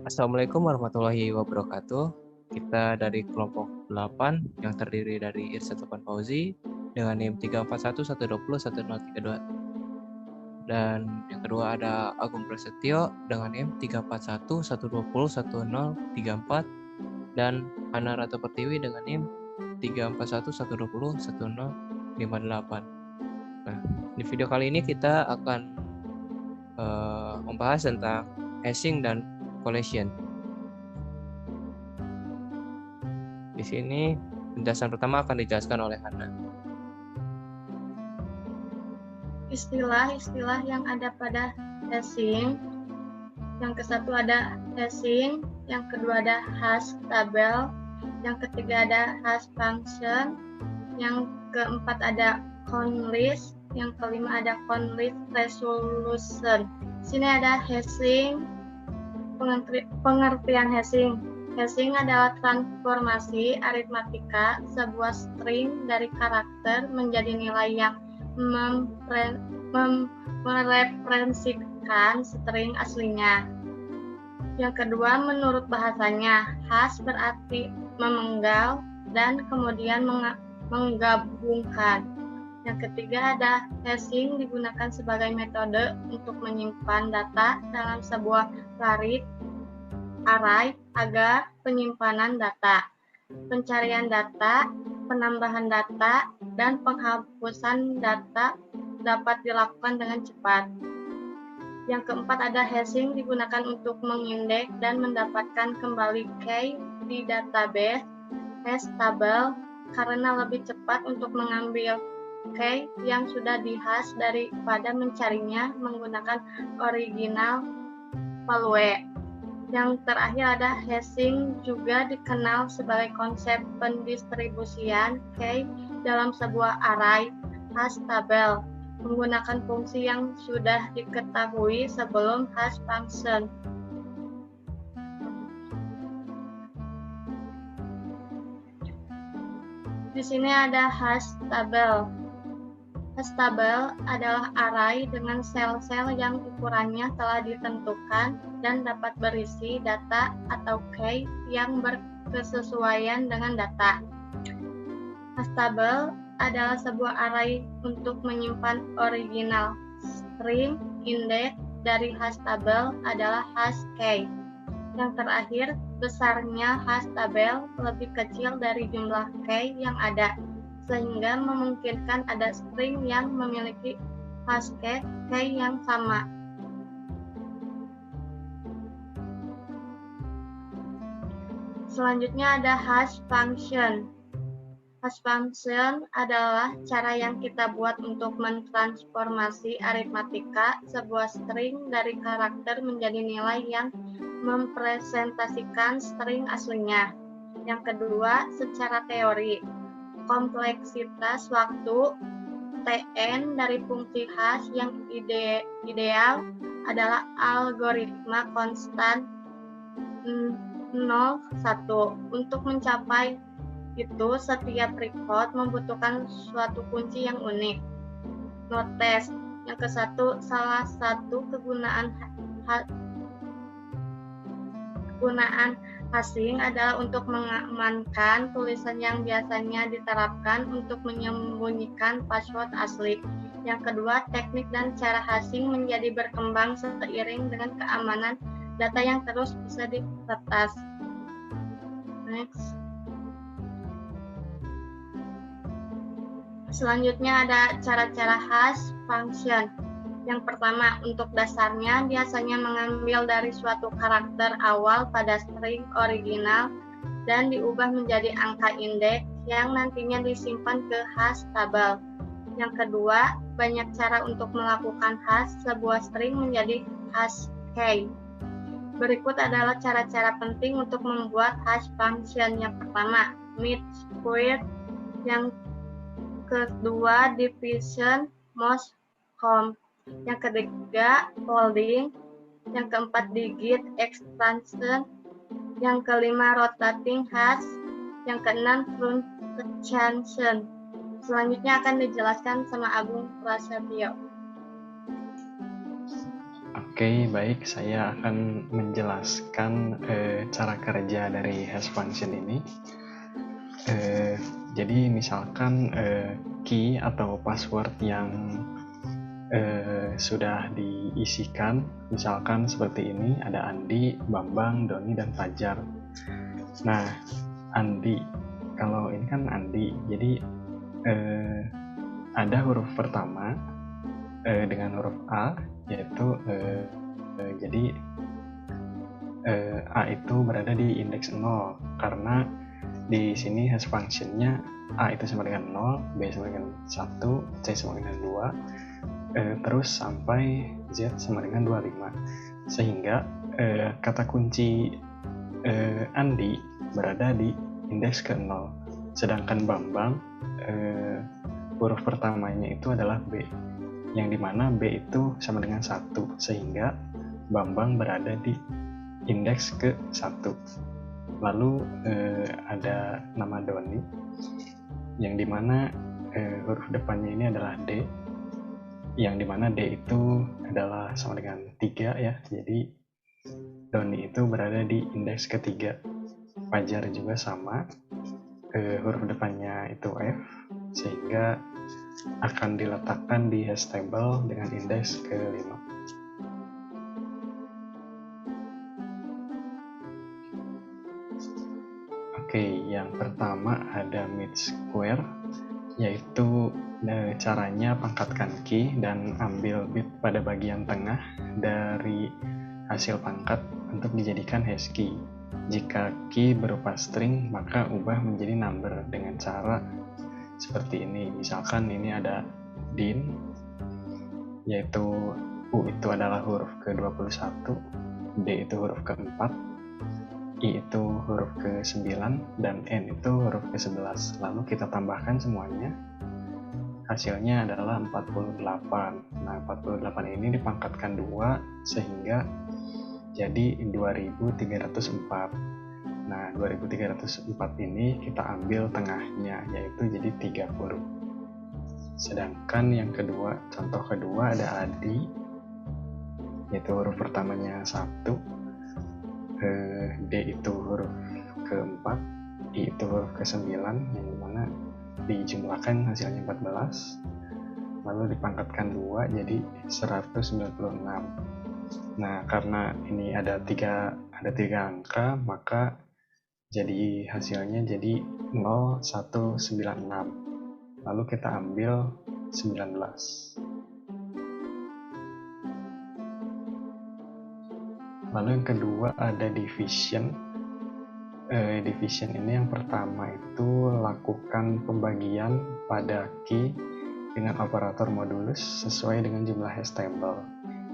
Assalamualaikum warahmatullahi wabarakatuh. Kita dari kelompok 8 yang terdiri dari Irsyad Topan Fauzi dengan NIM 34112010032. Dan yang kedua ada Agung Prasetyo dengan NIM 34112010034 dan Ana Ratu Pertiwi dengan NIM 34112010058. Nah, di video kali ini kita akan membahas tentang hashing dan collation. Di sini penjelasan pertama akan dijelaskan oleh Hana. Istilah-istilah yang ada pada hashing. Yang ke satu ada hashing, yang kedua ada hash tabel, yang ketiga ada hash function, yang keempat ada count list, yang kelima ada count list resolution. Sini ada hashing, pengertian hashing. Hashing adalah transformasi aritmatika sebuah string dari karakter menjadi nilai yang mereferensikan string aslinya. Yang kedua, menurut bahasanya, hash berarti memenggal dan kemudian menggabungkan. Yang ketiga ada hashing digunakan sebagai metode untuk menyimpan data dalam sebuah array agar penyimpanan data, pencarian data, penambahan data, dan penghapusan data dapat dilakukan dengan cepat. Yang keempat ada hashing digunakan untuk mengindeks dan mendapatkan kembali key di database hash tabel karena lebih cepat untuk mengambil key yang sudah dihash daripada mencarinya menggunakan original value. Yang terakhir ada hashing juga dikenal sebagai konsep pendistribusian key dalam sebuah array hash tabel menggunakan fungsi yang sudah diketahui sebelum hash function. Di sini ada hash tabel. Hash tabel adalah array dengan sel-sel yang ukurannya telah ditentukan dan dapat berisi data atau key yang berkesesuaian dengan data. Hash tabel adalah sebuah array untuk menyimpan original string. Indeks dari hash tabel adalah hash key. Yang terakhir, besarnya hash tabel lebih kecil dari jumlah key yang ada, sehingga memungkinkan ada string yang memiliki hash key yang sama. Selanjutnya ada hash function. Hash function adalah cara yang kita buat untuk mentransformasi aritmatika sebuah string dari karakter menjadi nilai yang mempresentasikan string aslinya. Yang kedua, secara teori, kompleksitas waktu Tn dari fungsi hash yang ideal adalah algoritma konstan 0, 1. Untuk mencapai itu, setiap record membutuhkan suatu kunci yang unik. Notes. Yang ke satu, salah satu kegunaan hashing adalah untuk mengamankan tulisan yang biasanya diterapkan untuk menyembunyikan password asli. Yang kedua, teknik dan cara hashing menjadi berkembang seiring dengan keamanan data yang terus bisa diretas. Next. Selanjutnya ada cara-cara hash function. Yang pertama, untuk dasarnya biasanya mengambil dari suatu karakter awal pada string original dan diubah menjadi angka indeks yang nantinya disimpan ke hash tabel. Yang kedua, banyak cara untuk melakukan hash sebuah string menjadi hash key. Berikut adalah cara-cara penting untuk membuat hash function. Yang pertama, mid square. Yang kedua, division, most count. Yang ketiga, folding. Yang keempat, digit expansion. Yang kelima, rotating hash. Yang keenam, truncation. Selanjutnya akan dijelaskan sama Agung Prasetyo. Oke, baik. Saya akan menjelaskan cara kerja dari hash function ini. Jadi misalkan key atau password yang sudah diisikan, misalkan seperti ini, ada Andi, Bambang, Doni, dan Fajar. Nah, Andi, kalau ini kan Andi, jadi ada huruf pertama dengan huruf A, yaitu jadi A itu berada di indeks 0 karena di sini hash functionnya A itu sama dengan 0, B sama dengan 1, C sama dengan 2, terus sampai Z sama dengan 25, sehingga kata kunci Andi berada di indeks ke 0, sedangkan Bambang huruf pertamanya itu adalah B, yang dimana B itu sama dengan 1, sehingga Bambang berada di indeks ke 1. Lalu ada nama Doni, yang dimana huruf depannya ini adalah D, yang dimana D itu adalah sama dengan 3 ya, jadi Doni itu berada di indeks ketiga. Fajar juga sama, huruf depannya itu F, sehingga akan diletakkan di hash table dengan indeks ke-5. Oke, yang pertama ada mid square, yaitu caranya pangkatkan key dan ambil bit pada bagian tengah dari hasil pangkat untuk dijadikan hash key. Jika key berupa string, maka ubah menjadi number dengan cara seperti ini. Misalkan ini ada din, yaitu U itu adalah huruf ke-21, D itu huruf ke-4, I itu huruf ke-9, dan N itu huruf ke-11. Lalu kita tambahkan semuanya, hasilnya adalah 48. Nah, 48 ini dipangkatkan 2 sehingga jadi 2304. Nah, 2304 ini kita ambil tengahnya, yaitu jadi 30. Sedangkan yang kedua, contoh kedua ada Adi, yaitu huruf pertamanya 1, D itu huruf ke-4, I itu huruf ke-9, yang dimana dijumlahkan hasilnya 14, lalu dipangkatkan 2 jadi 196. Nah, karena ini ada tiga angka, maka jadi hasilnya jadi 0196. Lalu kita ambil 19. Lalu yang kedua ada division. Division ini yang pertama itu lakukan pembagian pada key dengan operator modulus sesuai dengan jumlah hash table.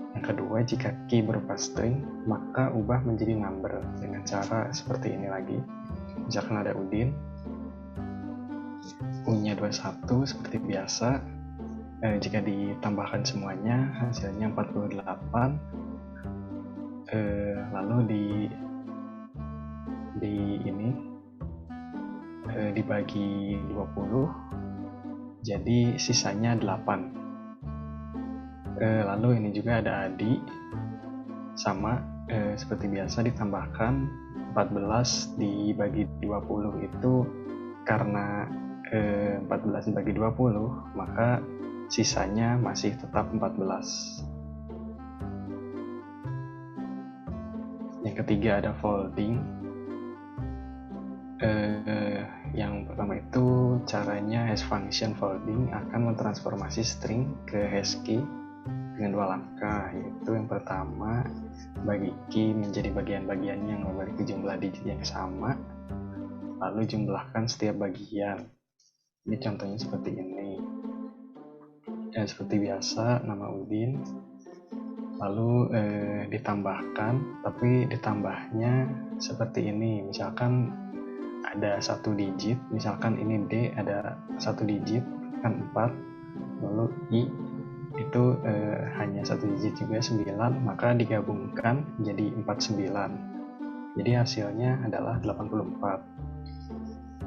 Yang kedua, jika key berupa string, maka ubah menjadi number dengan cara seperti ini lagi. Misalkan ada Udin, U-nya 21 seperti biasa. Jika ditambahkan semuanya, hasilnya 48. Lalu dibagi 20, jadi sisanya 8. Lalu ini juga ada Adi, sama seperti biasa ditambahkan 14 dibagi 20 itu karena 14 dibagi 20, maka sisanya masih tetap 14. Yang ketiga ada folding. Yang pertama itu caranya hash function folding akan mentransformasi string ke hash key dengan 2 langkah, yaitu yang pertama bagi key menjadi bagian-bagiannya yang memiliki jumlah digit yang sama, lalu jumlahkan setiap bagian. Ini contohnya seperti ini. Seperti biasa nama Udin, lalu ditambahkan, tapi ditambahnya seperti ini. Misalkan ada 1 digit, misalkan ini D ada 1 digit kan 4, lalu I itu hanya 1 digit juga 9, maka digabungkan jadi 49, jadi hasilnya adalah 84.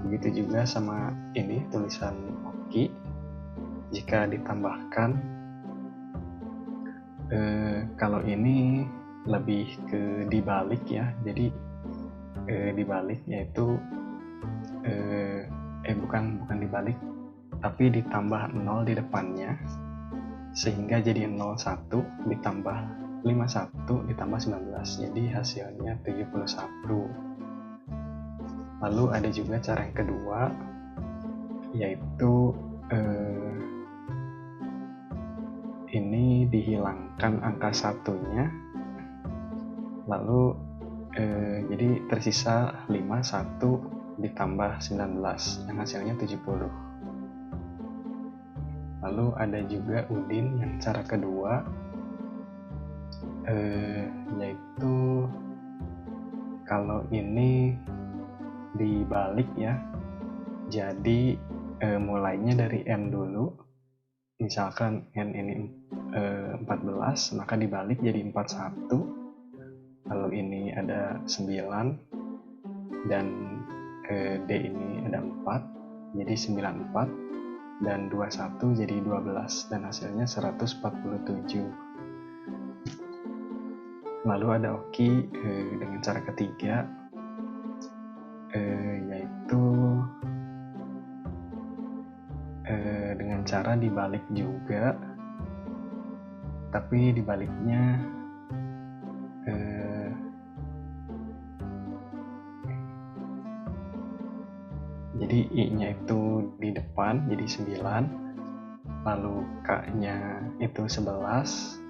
Begitu juga sama ini tulisan Oki, jika ditambahkan Kalau ini lebih ke dibalik ya, jadi dibalik yaitu bukan dibalik, tapi ditambah 0 di depannya, sehingga jadi 01 ditambah 51 ditambah 19, jadi hasilnya 71. Lalu ada juga cara yang kedua, yaitu ini dihilangkan angka satunya, lalu jadi tersisa 51 ditambah 19 yang hasilnya 70. Lalu ada juga Udin yang cara kedua, yaitu kalau ini dibalik ya, jadi mulainya dari N dulu, misalkan N ini 14, maka dibalik jadi 41. Lalu ini ada 9 dan D ini ada 4, jadi 94, dan 21 jadi 12, dan hasilnya 147. Lalu ada Oki dengan cara ketiga, yaitu dengan cara dibalik juga, tapi dibaliknya jadi I-nya itu di depan jadi 9, lalu K-nya itu 11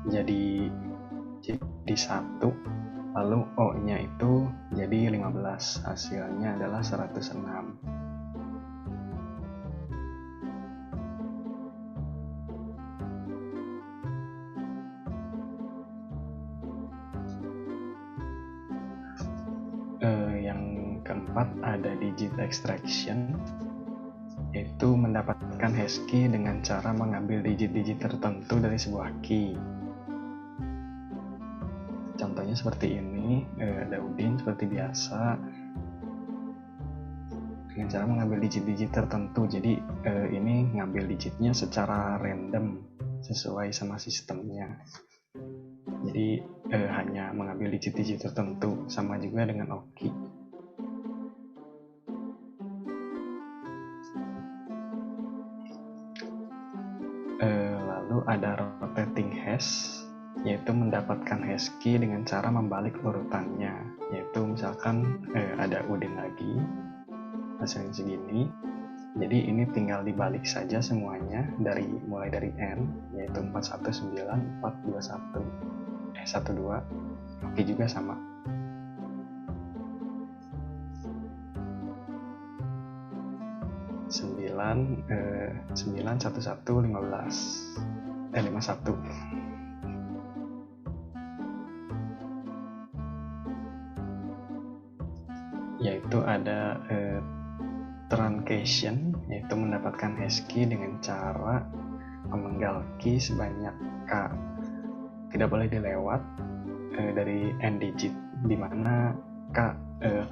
jadi 1, lalu O-nya itu jadi 15, hasilnya adalah 106. Yang keempat ada digit extraction, yaitu mendapatkan hash key dengan cara mengambil digit-digit tertentu dari sebuah key. Contohnya seperti ini, ada Udin seperti biasa dengan cara mengambil digit-digit tertentu. Jadi ini ngambil digitnya secara random sesuai sama sistemnya. Jadi hanya mengambil digit-digit tertentu, sama juga dengan Oki. Lalu ada rotating hash, yaitu mendapatkan hash key dengan cara membalik urutannya, yaitu misalkan ada Udin lagi, hasilnya segini, jadi ini tinggal dibalik saja semuanya mulai dari N, yaitu 419, 421, 12, Oke juga sama. Sembilan 11 51, yaitu ada truncation, yaitu mendapatkan hash key dengan cara memenggal key sebanyak K, tidak boleh dilewat dari N digit, di mana K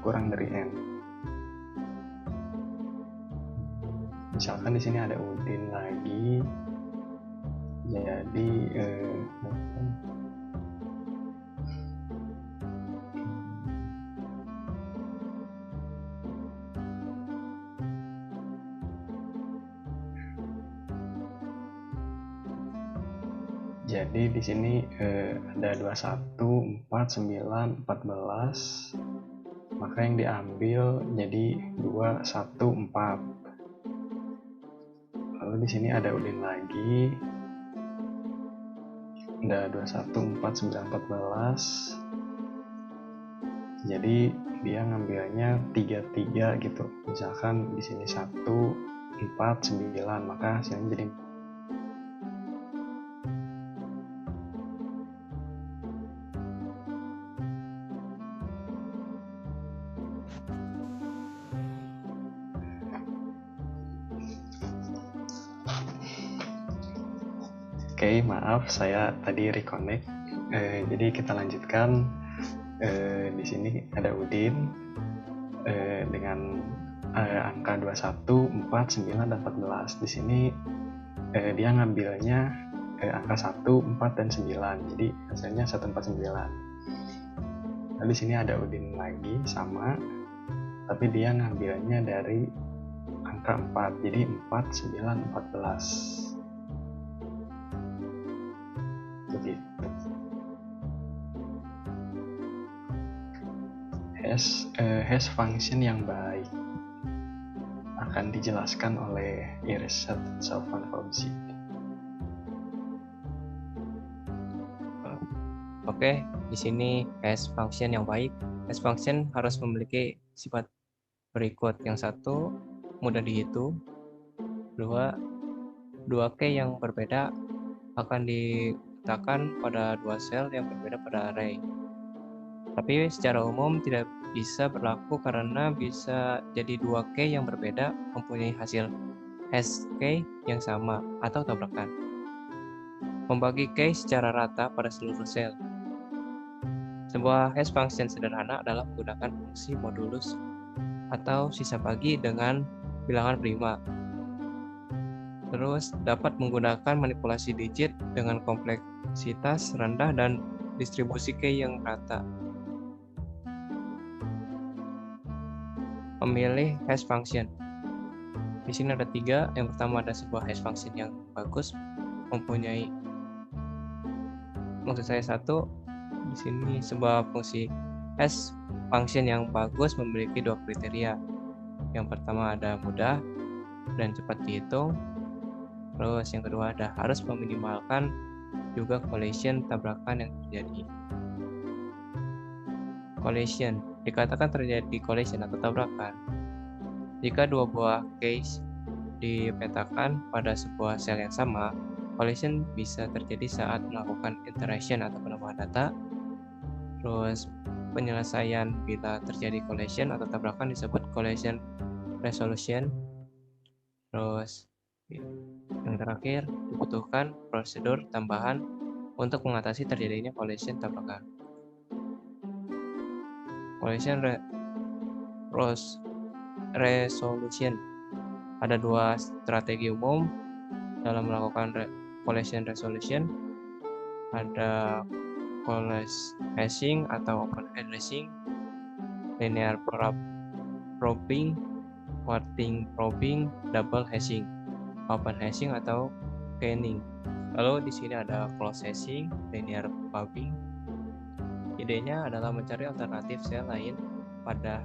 kurang dari N. Misalkan di sini ada Udin lagi, jadi jadi di sini ada 21, 4, 9, 14, maka yang diambil jadi 2, 1, 4. Lalu di sini ada Udin lagi, ada 21, 4, 9, 14. Jadi dia ngambilnya 3 gitu. Misalkan di sini 1, 4, 9, maka hasilnya jadi Oke, maaf saya tadi reconnect. Jadi kita lanjutkan. Di sini ada Udin dengan angka 21, 4, 9, dan 14. Di sini dia ngambilnya angka 1, 4, dan 9. Jadi hasilnya 149. Lalu di sini ada Udin lagi sama, tapi dia ngambilnya dari angka 4. Jadi 4, 9, 14. Begitu. Hash function yang baik akan dijelaskan oleh Irsyad Sofwan Fauzi. Oke, di sini hash function yang baik. Hash function harus memiliki sifat berikut. Yang satu, mudah dihitung. Dua key yang berbeda akan diletakkan pada dua sel yang berbeda pada array. Tapi secara umum tidak bisa berlaku karena bisa jadi dua key yang berbeda mempunyai hasil hash key yang sama atau tabrakan. Membagi key secara rata pada seluruh sel. Sebuah hash function sederhana adalah menggunakan fungsi modulus atau sisa bagi dengan bilangan prima. Terus dapat menggunakan manipulasi digit dengan kompleksitas rendah dan distribusi key yang rata. Memilih hash function. Di sini ada 3. Yang pertama ada sebuah hash function yang bagus mempunyai, maksud saya 1, di sini sebuah fungsi hash function yang bagus memiliki 2 kriteria. Yang pertama ada mudah dan cepat dihitung. Terus yang kedua ada harus meminimalkan juga collision tabrakan yang terjadi. Collision dikatakan terjadi collision atau tabrakan jika dua buah case dipetakan pada sebuah sel yang sama. Collision bisa terjadi saat melakukan iteration atau penambahan data. Terus penyelesaian bila terjadi collision atau tabrakan disebut collision resolution. Terus yang terakhir, dibutuhkan prosedur tambahan untuk mengatasi terjadinya collision tabrakan. Collision resolution. Ada 2 strategi umum dalam melakukan collision resolution. Ada collapse hashing atau open addressing, linear probing, quarting probing, double hashing, open hashing atau canning. Lalu di sini ada close hashing, linear probing. Idenya adalah mencari alternatif sel lain pada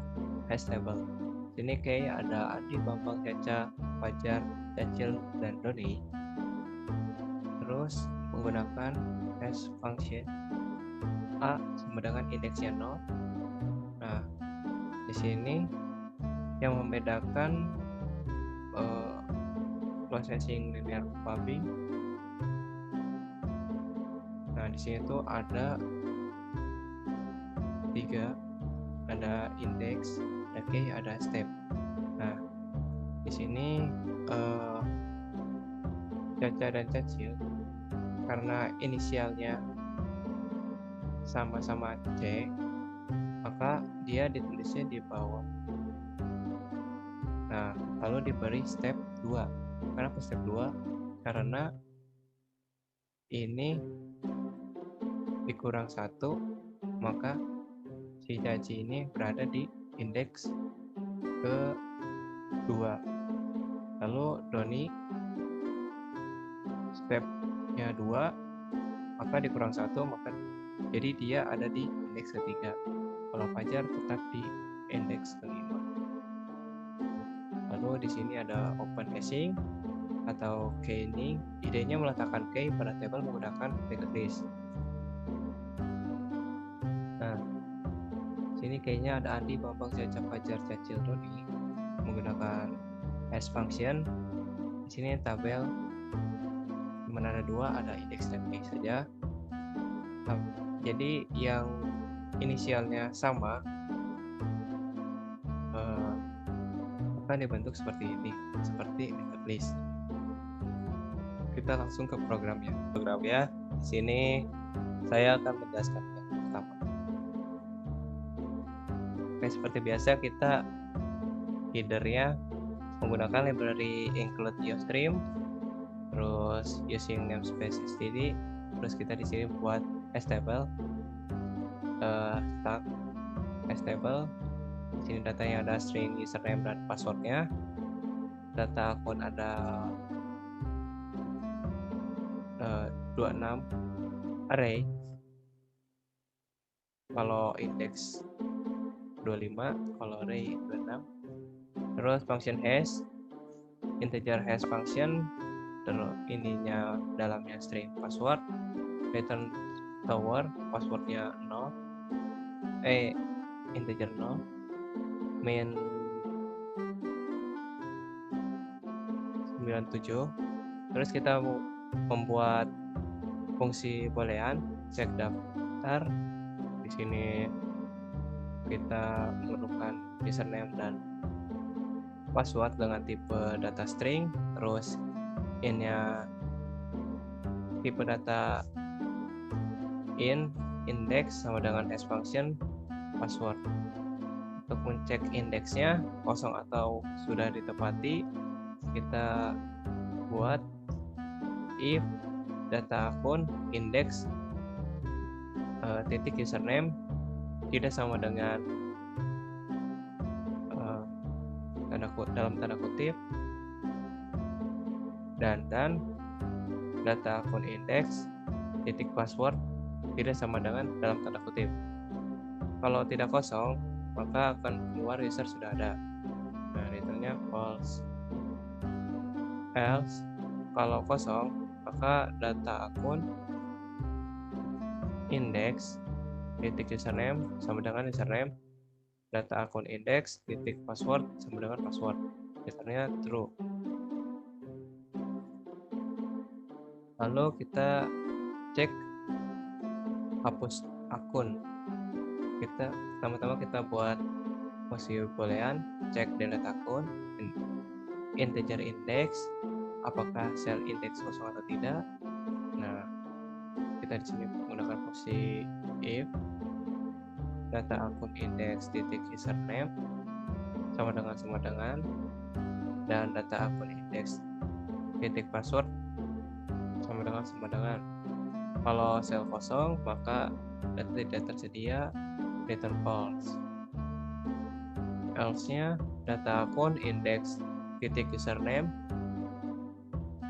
hash table. Sini kayak ada Adi, Bambang, Caca, Fajar, Cacil, dan Doni. Terus menggunakan hash function A sama dengan indeksnya 0. Nah, di sini yang membedakan processing linear probing. Nah, di sini tuh ada 3, ada index, ada key, ada step. Nah, di sini Caca dan Cacil karena inisialnya sama-sama C, maka dia ditulisnya di bawah. Nah, lalu diberi step 2. Kenapa step 2? Karena ini dikurang 1, maka si Caci ini berada di indeks ke-2. Lalu Doni stepnya 2, maka dikurang 1, maka jadi dia ada di indeks ke-3. Kalau Fajar tetap di indeks ke-5. Lalu di sini ada open hashing atau canning. Idenya meletakkan key pada tabel menggunakan linked list. Nah, sini kayaknya ada Andi, Bambang, Caca, Fajar, Cacil, Doni menggunakan hash function. Di sini tabel dimana ada 2, ada indeks dan key saja. Jadi yang inisialnya sama akan dibentuk seperti ini, seperti linked list. Kita langsung ke programnya. Programnya di sini saya akan menjelaskan yang pertama. Oke, seperti biasa kita headernya menggunakan library include IOStream. terus using namespace std, terus kita di sini buat stable start stable. Di sini datanya ada string username dan passwordnya. Data akun ada 26 array. Kalau index 25, kalau array 26. Terus function hash, integer hash function, terus ininya dalamnya string password, return tower, passwordnya 0, integer 0, main 97. Terus kita membuat fungsi boolean cek daftar. Di sini kita memerlukan username dan password dengan tipe data string, terus innya tipe data index sama dengan hash function password. Untuk mencek indeksnya kosong atau sudah ditepati, kita buat if data akun index titik username tidak sama dengan dalam tanda kutip dan data akun index titik password tidak sama dengan dalam tanda kutip. Kalau tidak kosong, maka akan keluar user sudah ada. Nah, returnnya false. Else, kalau kosong, maka data akun index titik username sama dengan username, data akun index titik password sama dengan password. Returnnya true. Lalu kita cek hapus akun. Pertama-tama kita buat fungsi boolean cek data akun integer index, apakah sel index kosong atau tidak. Nah, kita di sini menggunakan fungsi if data akun index titik username sama dengan dan data akun index titik password sama dengan. Kalau sel kosong, maka data tidak tersedia, return false. Else-nya data akun index titik username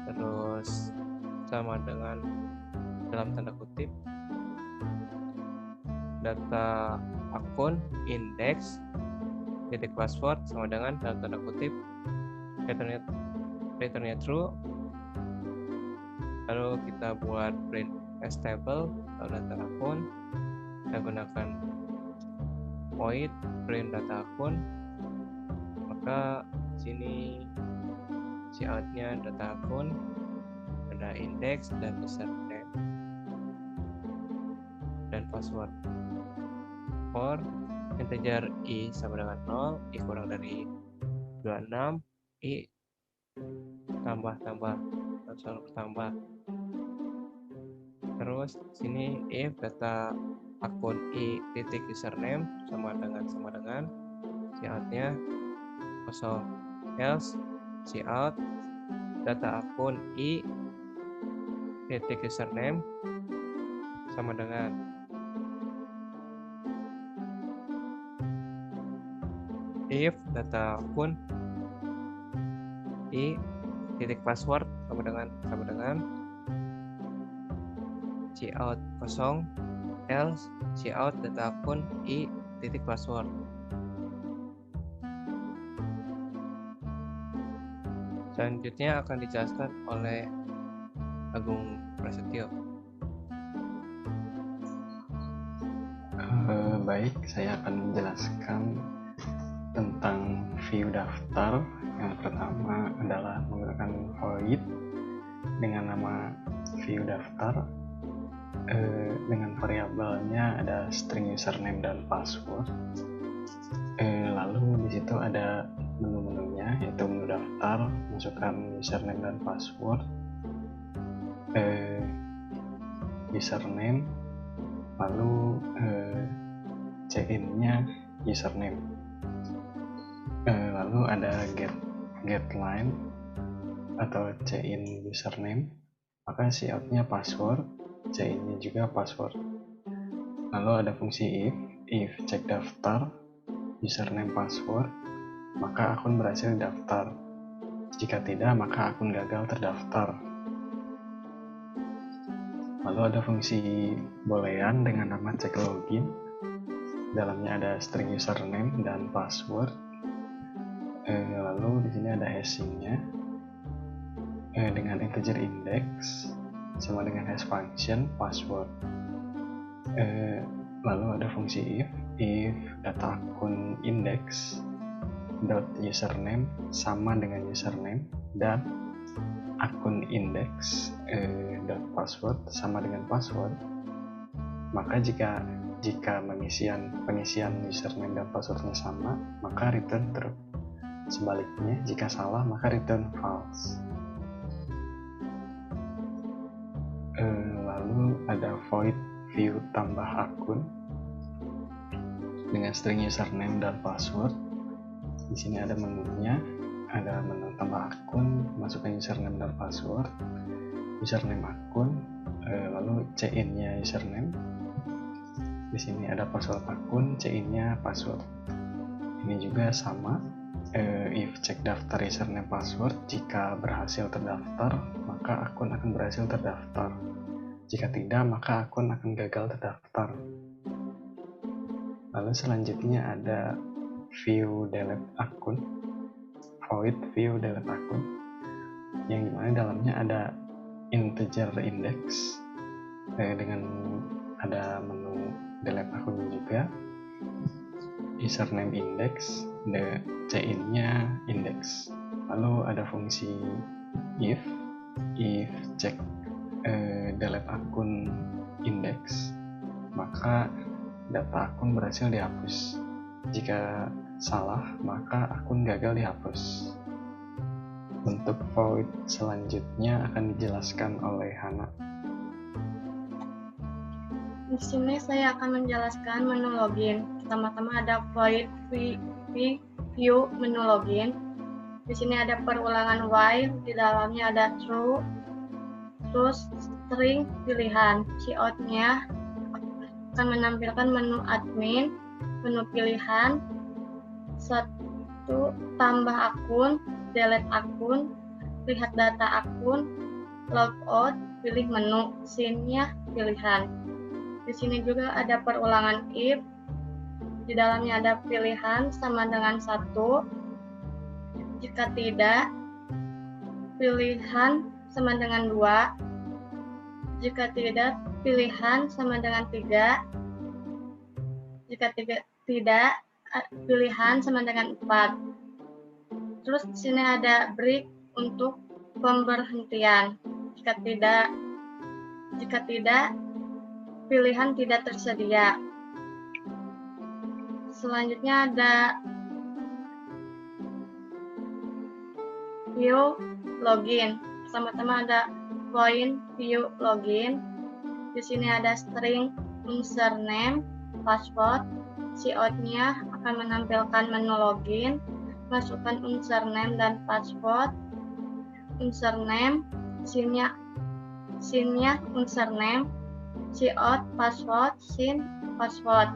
terus sama dengan dalam tanda kutip data akun index titik password sama dengan dalam tanda kutip returnnya true. Lalu kita buat print stable atau data akun, kita gunakan void print data akun, maka sini cout-nya data akun ada index dan username dan password. For integer i sama dengan 0, i kurang dari 26, i tambah selalu bertambah. Terus sini if data akun i titik username sama dengan cout-nya kosong. Else cout data akun i titik username sama dengan if data akun i titik password sama dengan cout kosong. Else cout data akun i titik password. Selanjutnya akan dijelaskan oleh Agung Prasetyo. Baik, saya akan menjelaskan tentang view daftar. Yang pertama adalah menggunakan void dengan nama view daftar dengan variabelnya ada string username dan password. Lalu di situ ada menu-menunya, yaitu menu daftar, masukkan username dan password, username, lalu check-in-nya username, lalu ada get line, atau cin username, maka cout-nya password, cin-nya juga password. Lalu ada fungsi if cek daftar username password, maka akun berhasil daftar. Jika tidak, maka akun gagal terdaftar. Lalu ada fungsi boolean dengan nama cek login. Dalamnya ada string username dan password. Lalu di sini ada hashing-nya dengan integer index sama dengan hash function password. Lalu ada fungsi if data akun index dot username sama dengan username dan akun index dot password sama dengan password, maka jika pengisian username dan passwordnya sama, maka return true. Sebaliknya, jika salah, maka return false. Lalu ada void view tambah akun dengan string username dan password. Di sini ada menunya, ada menu tambah akun, masukkan username dan password, username akun, lalu cin-nya username. Di sini ada password akun, cin-nya password. Ini juga sama, if cek daftar username password, jika berhasil terdaftar, maka akun akan berhasil terdaftar. Jika tidak, maka akun akan gagal terdaftar. Lalu selanjutnya ada view delete akun, void view delete akun, yang dimana dalamnya ada integer index dengan ada menu delete akunnya juga, username index, cin-nya index. Lalu ada fungsi if cek delete akun index, maka data akun berhasil dihapus. Jika salah, maka akun gagal dihapus. Bentuk void selanjutnya akan dijelaskan oleh Hana. Di sini saya akan menjelaskan menu login. Pertama-tama ada void view menu login. Di sini ada perulangan while, di dalamnya ada true, terus string pilihan. Cout-nya akan menampilkan menu admin, menu pilihan, 1 tambah akun, delete akun, lihat data akun, logout, pilih menu, scene-nya pilihan. Di sini juga ada perulangan if, di dalamnya ada pilihan sama dengan 1, jika tidak, pilihan sama dengan 2, jika tidak, pilihan sama dengan 3, jika tidak, pilihan sama dengan 4. Terus di sini ada break untuk pemberhentian. Jika tidak, pilihan tidak tersedia. Selanjutnya ada view login. Pertama-tama ada point view login. Di sini ada string username, password. Cout-nya akan menampilkan menu login. Masukkan username dan password. Username, scene-nya username, cout, password, scene, password.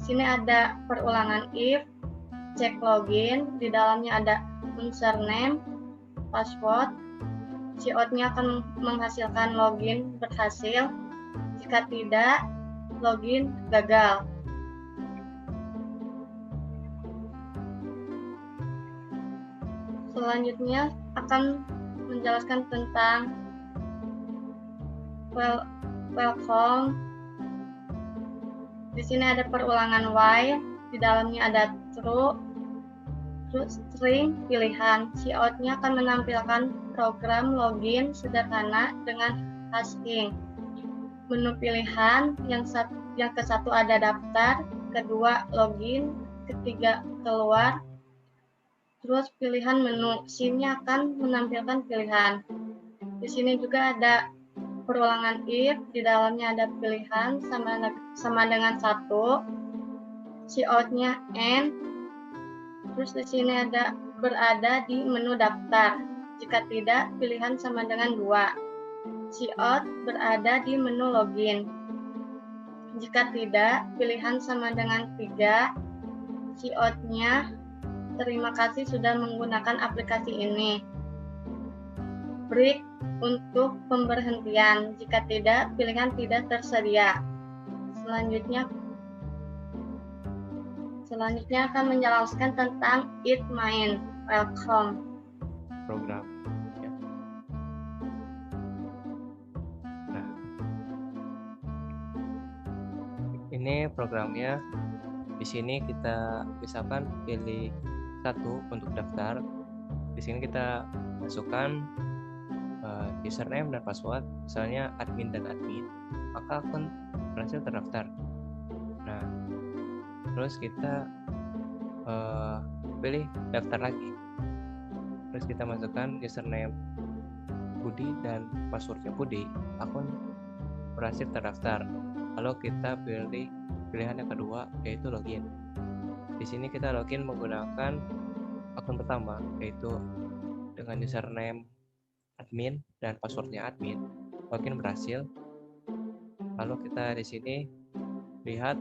Sini ada perulangan if, cek login, di dalamnya ada username, password. Cout-nya akan menghasilkan login berhasil. Jika tidak, login gagal. Selanjutnya akan menjelaskan tentang welcome. Di sini ada perulangan while, di dalamnya ada true, terus string pilihan. Cout-nya akan menampilkan program login sederhana dengan hashing. Menu pilihan yang ke-1 ada daftar, kedua login, ketiga keluar. Terus pilihan menu, scene-nya akan menampilkan pilihan. Di sini juga ada perulangan if, di dalamnya ada pilihan sama dengan 1, cout-nya end. Terus di sini ada berada di menu daftar. Jika tidak, pilihan sama dengan 2. Cout berada di menu login. Jika tidak, pilihan sama dengan 3. Cout-nya, terima kasih sudah menggunakan aplikasi ini. Break untuk pemberhentian. Jika tidak, pilihan tidak tersedia. Selanjutnya akan menjelaskan tentang It Main. Welcome. Program. Ya. Nah, ini programnya. Di sini kita misalkan pilih satu untuk daftar. Di sini kita masukkan username dan password, misalnya admin dan admin, maka akun berhasil terdaftar. Nah, terus kita pilih daftar lagi. Terus kita masukkan username Budi dan passwordnya Budi, akun berhasil terdaftar. Lalu kita pilih pilihan yang kedua, yaitu login. Di sini kita login menggunakan akun pertama, yaitu dengan username admin dan passwordnya admin. Login berhasil. Lalu kita di sini lihat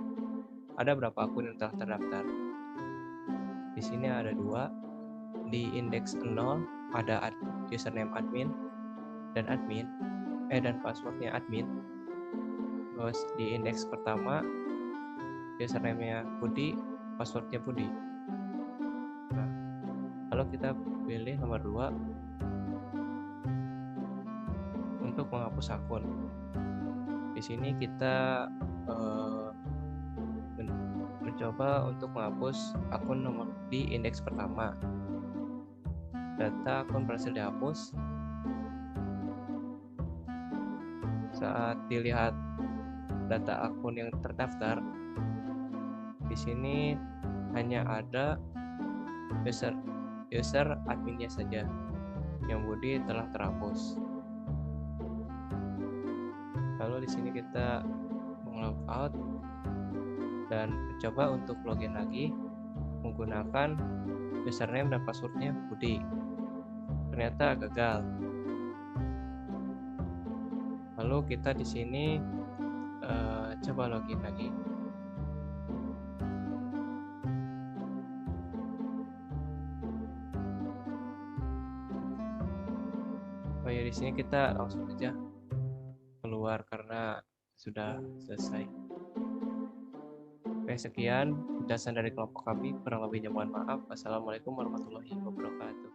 ada berapa akun yang telah terdaftar. Di sini ada 2. Di indeks 0 ada username admin dan passwordnya admin. Terus di indeks pertama username-nya Budi, passwordnya Budi. Nah, kalau kita pilih nomor 2 untuk menghapus akun. Di sini kita mencoba untuk menghapus akun nomor di indeks pertama. Data akun berhasil dihapus. Saat dilihat data akun yang terdaftar, di sini hanya ada user adminnya saja, yang Budi telah terhapus. Lalu di sini kita log out dan mencoba untuk login lagi menggunakan username dan passwordnya Budi. Ternyata gagal. Lalu kita di sini coba login lagi. Oh ya, di sini kita langsung aja keluar karena sudah selesai. Oke, sekian penjelasan dari kelompok kami. Kurang lebihnya mohon maaf. Wassalamualaikum warahmatullahi wabarakatuh.